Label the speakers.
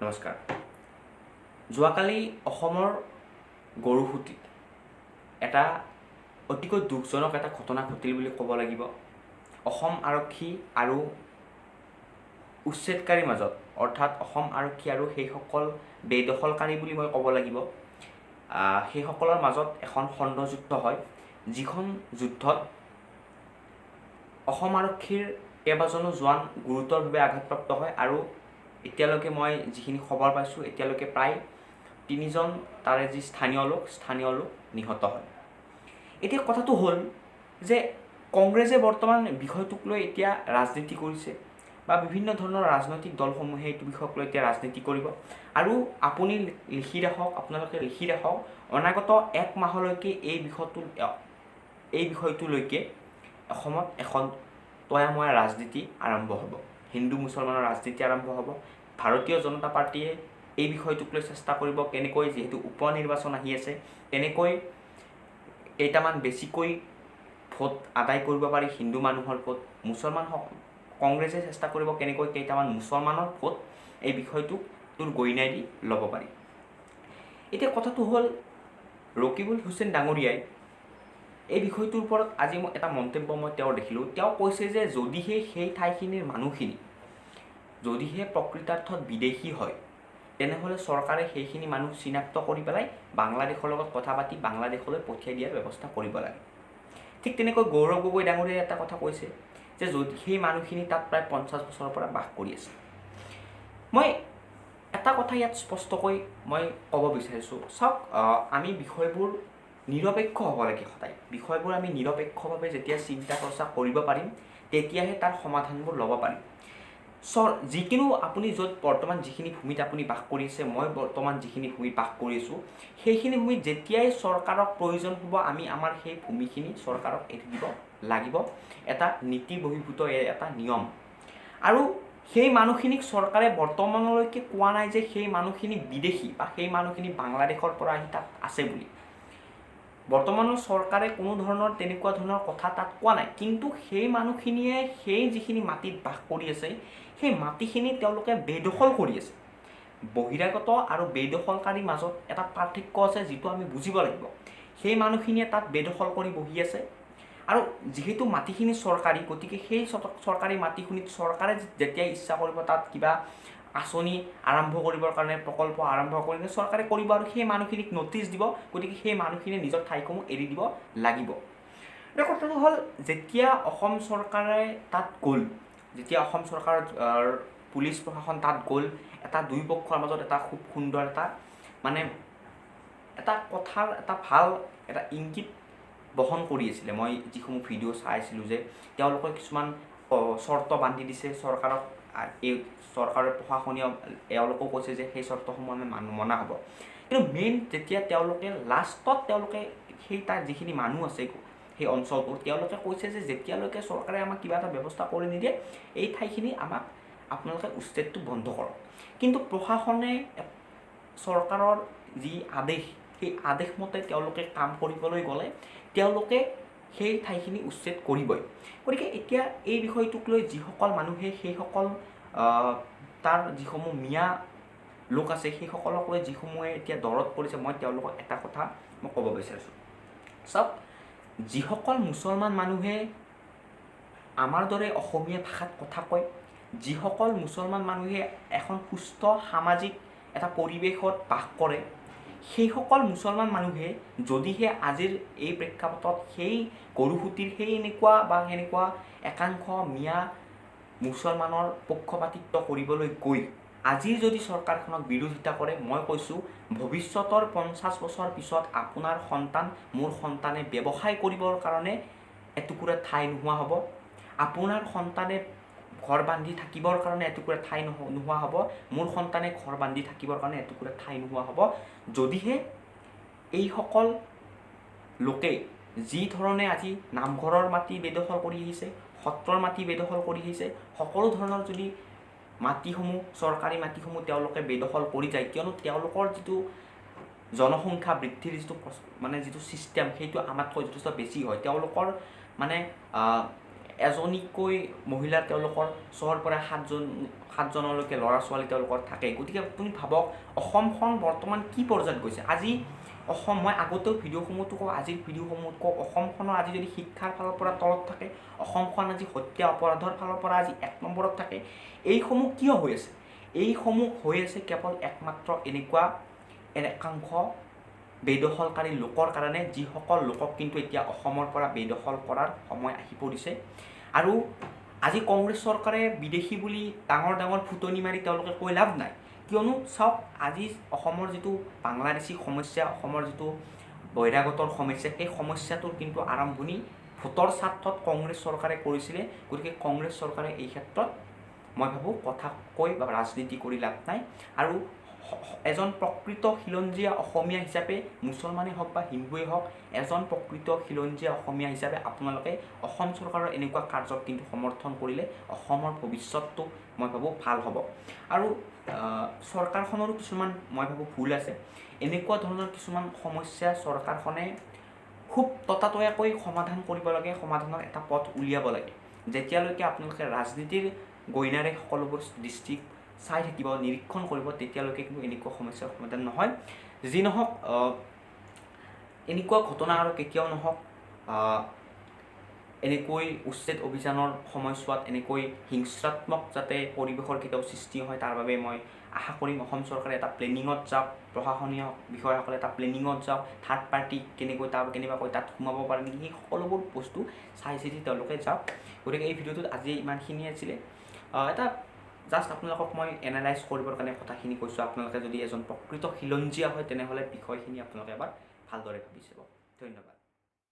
Speaker 1: নমস্কাৰ। যোৱাকালি অসমৰ গৰুসুতিত এটা অতিকৈ দুখজনক এটা ঘটনা ঘটিল বুলি ক'ব লাগিব। অসম আৰক্ষী আৰু উচ্ছেদকাৰীৰ মাজত, অৰ্থাৎ অসম আৰক্ষী আৰু সেইসকল বেদখলকাৰী বুলি মই ক'ব লাগিব, সেইসকলৰ মাজত এখন খণ্ডযুদ্ধ হয়, যিখন যুদ্ধত অসম আৰক্ষীৰ কেইবাজনো জোৱান গুৰুতৰভাৱে আঘাতপ্ৰাপ্ত হয় আৰু এতিয়ালৈকে মই যিখিনি খবৰ পাইছোঁ, এতিয়ালৈকে প্ৰায় 3জন তাৰে যি স্থানীয় লোক নিহত হয়। এতিয়া কথাটো হ'ল যে কংগ্ৰেছে বৰ্তমান বিষয়টোক লৈ এতিয়া ৰাজনীতি কৰিছে বা বিভিন্ন ধৰণৰ ৰাজনৈতিক দলসমূহে এইটো বিষয়ক লৈ এতিয়া ৰাজনীতি কৰিব আৰু আপোনালোকে লিখি ৰাখক অনাগত 1 মাহলৈকে এই বিষয়টোলৈকে অসমত এখন তয়াময়া ৰাজনীতি আৰম্ভ হ'ব। হিন্দু মুছলমানৰ ৰাজনীতি আৰম্ভ হ'ব। ভাৰতীয় জনতা পাৰ্টীয়ে এই বিষয়টোক লৈ চেষ্টা কৰিব কেনেকৈ, যিহেতু উপ নিৰ্বাচন আহি আছে, কেনেকৈ কেইটামান বেছিকৈ ভোট আদায় কৰিব পাৰি হিন্দু মানুহৰ ভোট, কংগ্ৰেছে চেষ্টা কৰিব কেনেকৈ কেইটামান মুছলমানৰ ভোট এই বিষয়টোৰ গইনাই দি ল'ব পাৰি। এতিয়া কথাটো হ'ল, ৰকিবুল হুছেইন ডাঙৰীয়াই এই বিষয়টোৰ ওপৰত আজি এটা মন্তব্য মই তেওঁৰ দেখিলোঁ। তেওঁ কৈছে যে যদিহে সেই ঠাইখিনিৰ মানুহখিনি যদিহে প্ৰকৃতাৰ্থত বিদেশী হয়, তেনেহ'লে চৰকাৰে সেইখিনি মানুহ চিনাক্ত কৰি পেলাই বাংলাদেশৰ লগত কথা পাতি বাংলাদেশলৈ পঠিয়াই দিয়াৰ ব্যৱস্থা কৰিব লাগে। ঠিক তেনেকৈ গৌৰৱ গগৈ ডাঙৰীয়াই এটা কথা কৈছে যে যদি সেই মানুহখিনি তাত প্ৰায় 50 বছৰৰ পৰা বাস কৰি আছে। মই এটা কথা ইয়াত স্পষ্টকৈ মই ক'ব বিচাৰিছোঁ, চাওক, আমি বিষয়বোৰ নিৰপেক্ষ হ'ব লাগে সদায়। বিষয়বোৰ আমি নিৰপেক্ষভাৱে যেতিয়া চিন্তা চৰ্চা কৰিব পাৰিম, তেতিয়াহে তাৰ সমাধানবোৰ ল'ব পাৰিম। যিকোনো আপুনি য'ত বৰ্তমান যিখিনি ভূমিত আপুনি বাস কৰি আছে, মই বৰ্তমান যিখিনি ভূমিত বাস কৰি আছোঁ, সেইখিনি ভূমিত যেতিয়াই চৰকাৰক প্ৰয়োজন হ'ব, আমি আমাৰ সেই ভূমিখিনি চৰকাৰক এৰি দিব লাগিব। এটা নীতি বহিৰ্ভূত এটা নিয়ম। আৰু সেই মানুহখিনিক চৰকাৰে বৰ্তমানলৈকে কোৱা নাই যে সেই মানুহখিনি বিদেশী বা সেই মানুহখিনি বাংলাদেশৰ পৰা আহি তাত আছে বুলি। বৰ্তমানৰ চৰকাৰে কোনো ধৰণৰ তেনেকুৱা ধৰণৰ কথা তাত কোৱা নাই, কিন্তু সেই মানুহখিনিয়ে সেই যিখিনি মাটিত বাস কৰি আছে, সেই মাটিখিনি তেওঁলোকে বেদখল কৰি আছে। বহিৰাগত আৰু বেদখলকাৰীৰ মাজত এটা পাৰ্থক্য আছে, যিটো আমি বুজিব লাগিব। সেই মানুহখিনিয়ে তাত বেদখল কৰি বহি আছে আৰু যিহেতু মাটিখিনি চৰকাৰী, গতিকে সেই চৰকাৰী মাটিখিনিত চৰকাৰে যেতিয়া ইচ্ছা কৰিব তাত কিবা আঁচনি আৰম্ভ কৰিবৰ কাৰণে, প্ৰকল্প আৰম্ভ কৰিলে চৰকাৰে কৰিব আৰু সেই মানুহখিনিক নটিচ দিব। গতিকে সেই মানুহখিনিয়ে নিজৰ ঠাইসমূহ এৰি দিব লাগিব। এতিয়া কথাটো হ'ল, যেতিয়া অসম চৰকাৰে তাত গ'ল, যেতিয়া অসম চৰকাৰৰ পুলিচ প্ৰশাসন তাত গ'ল, এটা দুই পক্ষৰ মাজত এটা খুব সুন্দৰ এটা কথাৰ এটা ভাল এটা ইংগিত বহন কৰি আছিলে। মই যিসমূহ ভিডিঅ' চাইছিলোঁ যে তেওঁলোকে কিছুমান চৰ্ত বান্ধি দিছে চৰকাৰক, এই চৰকাৰৰ প্ৰশাসনীয় এওঁলোকেও কৈছে যে সেই চৰ্তসমূহ আমি মনা হ'ব। কিন্তু মেইন যেতিয়া লাষ্টত সেই তাৰ যিখিনি মানুহ আছে সেই অঞ্চলটোৰ, তেওঁলোকে কৈছে যে যেতিয়ালৈকে চৰকাৰে আমাক কিবা এটা ব্যৱস্থা কৰি নিদিয়ে, এই ঠাইখিনি আপোনালোকে উচ্ছেদটো বন্ধ কৰক। কিন্তু প্ৰশাসনে চৰকাৰৰ যি আদেশ, সেই আদেশ মতে তেওঁলোকে কাম কৰিবলৈ গ'লে তেওঁলোকে সেই ঠাইখিনি উচ্ছেদ কৰিবই। গতিকে এতিয়া এই বিষয়টোক লৈ যিসকল মানুহে সেইসকল তাৰ যিসমূহ মিয়া লোক আছে, সেইসকলক লৈ যিসমূহে এতিয়া দৰত পৰিছে, মই তেওঁলোকক এটা কথা মই ক'ব বিচাৰিছোঁ। চাওক, যিসকল মুছলমান মানুহে আমাৰ দৰে অসমীয়া ভাষাত কথা কয়, যিসকল মুছলমান মানুহে এখন সুস্থ সামাজিক এটা পৰিৱেশত বাস কৰে, সেইসকল মুছলমান মানুহে যদিহে আজিৰ এই প্ৰেক্ষাপটত সেই গৰুসুতিৰ সেনেকুৱা একাংশ মিয়া মুছলমানৰ পক্ষপাতিত্ব কৰিবলৈ গৈ আজিৰ যদি চৰকাৰখনক বিৰোধিতা কৰে, মই কৈছোঁ ভৱিষ্যতৰ 50 বছৰ পিছত আপোনাৰ সন্তান, মোৰ সন্তানে ব্যৱসায় কৰিবৰ কাৰণে এটুকুৰা ঠাই নোহোৱা হ'ব। আপোনাৰ সন্তানে ঘৰ বান্ধি থাকিবৰ কাৰণে এটুকুৰা ঠাই নোহোৱা হ'ব। মোৰ সন্তানে ঘৰ বান্ধি থাকিবৰ কাৰণে এটুকুৰা ঠাই নোহোৱা হ'ব, যদিহে এইসকল লোকে যি ধৰণে আজি নামঘৰৰ মাটি বেদখল কৰি আহিছে, সত্ৰৰ মাটি বেদখল কৰি আহিছে, সকলো ধৰণৰ যদি মাটিসমূহ, চৰকাৰী মাটিসমূহ তেওঁলোকে বেদখল কৰি যায়, কিয়নো তেওঁলোকৰ যিটো জনসংখ্যা বৃদ্ধিৰ যিটো ছিষ্টেম, সেইটো আমাতকৈ যথেষ্ট বেছি হয়। তেওঁলোকৰ এজনীকৈ মহিলা তেওঁলোকৰ 6ৰ পৰা 7জনলৈকে ল'ৰা ছোৱালী তেওঁলোকৰ থাকে। গতিকে আপুনি ভাবক অসমখন বৰ্তমান কি পৰ্যায়ত গৈছে। আজি অসম, মই আগতেও ভিডিঅ'সমূহতো কওঁ, আজিৰ ভিডিঅ'সমূহত কওঁ, অসমখনৰ আজি যদি শিক্ষাৰ ফালৰ পৰা তলত থাকে, অসমখন আজি হত্যা অপৰাধৰ ফালৰ পৰা আজি 1 নম্বৰত থাকে, এইসমূহ কিয় হৈ আছে? এইসমূহ হৈ আছে কেৱল একমাত্ৰ এনেকুৱা একাংশ বেদখলকাৰী লোকৰ কাৰণে, যিসকল লোকক কিন্তু এতিয়া অসমৰ পৰা বেদখল কৰাৰ সময় আহি পৰিছে। আৰু আজি কংগ্ৰেছ চৰকাৰে বিদেশী বুলি ডাঙৰ ডাঙৰ ফুটনি মাৰি তেওঁলোকে কৈ লাভ নাই, কিয়নো চাওক আজি অসমৰ যিটো বাংলাদেশী সমস্যা, অসমৰ যিটো বহিৰাগতৰ সমস্যা, সেই সমস্যাটোৰ কিন্তু আৰম্ভণি ভোটৰ স্বাৰ্থত কংগ্ৰেছ চৰকাৰে কৰিছিলে। গতিকে কংগ্ৰেছ চৰকাৰে এই ক্ষেত্ৰত মই ভাবোঁ কথা কৈ বা ৰাজনীতি কৰি লাভ নাই। আৰু এজন প্ৰকৃত খিলঞ্জীয়া অসমীয়া হিচাপে, মুছলমানেই হওক বা হিন্দুৱেই হওক, এজন প্ৰকৃত খিলঞ্জীয়া অসমীয়া হিচাপে আপোনালোকে অসম চৰকাৰৰ এনেকুৱা কাৰ্যক কিন্তু সমৰ্থন কৰিলে অসমৰ ভৱিষ্যতটো মই ভাবোঁ ভাল হ'ব। আৰু চৰকাৰখনৰো কিছুমান মই ভাবোঁ ভুল আছে। এনেকুৱা ধৰণৰ কিছুমান সমস্যা চৰকাৰখনে খুব ততাতৈয়াকৈ সমাধান কৰিব লাগে, সমাধানৰ এটা পথ উলিয়াব লাগে। যেতিয়ালৈকে আপোনালোকে ৰাজনীতিৰ গইনাৰে সকলোবোৰ দৃষ্টি চাই থাকিব, নিৰীক্ষণ কৰিব, তেতিয়ালৈকে কিন্তু এনেকুৱা সমস্যাৰ সমাধান নহয়। যি নহওক, এনেকুৱা ঘটনা আৰু কেতিয়াও নহওক। এনেকৈ উচ্ছেদ অভিযানৰ সময়ছোৱাত এনেকৈ হিংসাত্মক যাতে পৰিৱেশৰ কেতিয়াও সৃষ্টি নহয়, তাৰ বাবে মই আশা কৰিম অসম চৰকাৰে এটা প্লেনিঙত যাওক, প্ৰশাসনীয় বিষয়াসকলে এটা প্লেনিঙত যাওক, থাৰ্ড পাৰ্টি কেনেবাকৈ তাত সোমাব পাৰে নেকি, সেই সকলোবোৰ বস্তু চাই চিতি তেওঁলোকে যাওক। গতিকে এই ভিডিঅ'টোত আজি ইমানখিনিয়ে আছিলে। এটা জাষ্ট আপোনালোকক মই এনালাইজ কৰিবৰ কাৰণে কথাখিনি কৈছোঁ। আপোনালোকে যদি এজন প্ৰকৃত খিলঞ্জীয়া হয় তেনেহ'লে বিষয়খিনি আপোনালোকে এবাৰ ভালদৰে ভাবি চাব। ধন্যবাদ।